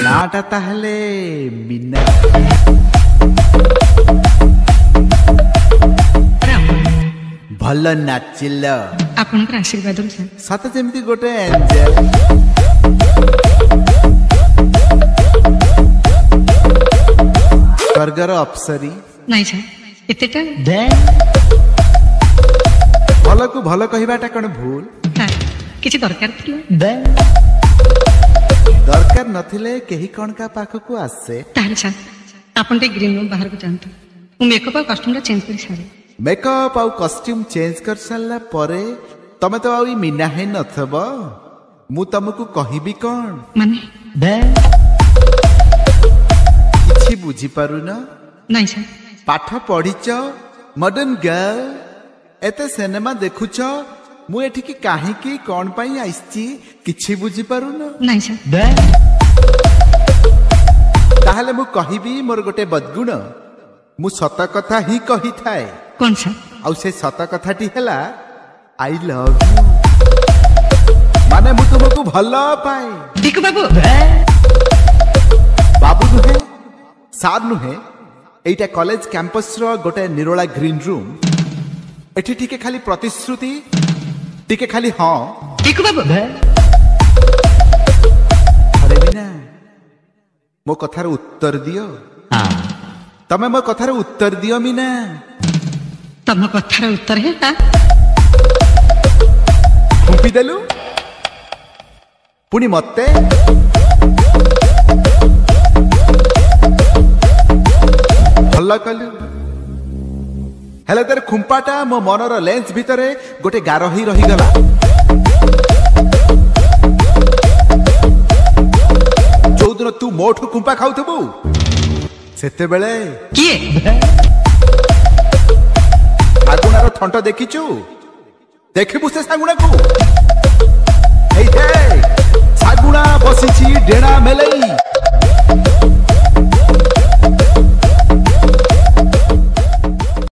नाटा ताहले मीना भल नाचिल आपनकर आशीर्वाद सत जेमती गोटे एंजेल स्वर्गर अप्सरी नहीं छा एतेटा भल को भल कहबाटा कौन भूल किछि दरकार थिला दरकार नथिले केही कौन का पाख को आसे ताहले छा आपन ते ग्रीन रूम बाहर को जानतो मु मेकअप और कॉस्ट्यूम चेंज कर सारे मेकअप आउ कॉस्ट्यूम चेंज कर सारला परे तमे तो आउ मीना है नथब मु तुमको कहिबी कौन माने किछि बुझी पारु न नहीं छा पाठ पढ़िच मॉडर्न गर्ल एते सिनेमा देखुच मु एठिकी काहीकी कौन पाई आइछि किछि बुझी पारु न नहीं छा ताहले मु कहिबी मोर गोटे बदगुण मु सत कथा ही कही थाए कौन सा आउ से सत कथाटी हैला आई लव यू माने मु तुमको भल पाए ठीक बाबू बाबू नुहे सार नुहे एटा कॉलेज कैंपस रो गोटे निरोला ग्रीन रूम एठी टिके खाली प्रतिश्रुति टिके खाली हां ठीक बाबू अरे बिना मो कथार उत्तर दियो तमे मो कथार उत्तर दियो मीना तम कथार उत्तर है खूपी देलु पुणी मते भल कलु हेले तेरे खुंपाटा मो मनर लेंस भितरे गोटे गार ही रही गला जो दिन तू मोठू खुंपा खाउथबू सेते बेले किए सागुणार थंट देखिचु देखिबु से सागुणा को सागुणा बसिछि डेणा मेलई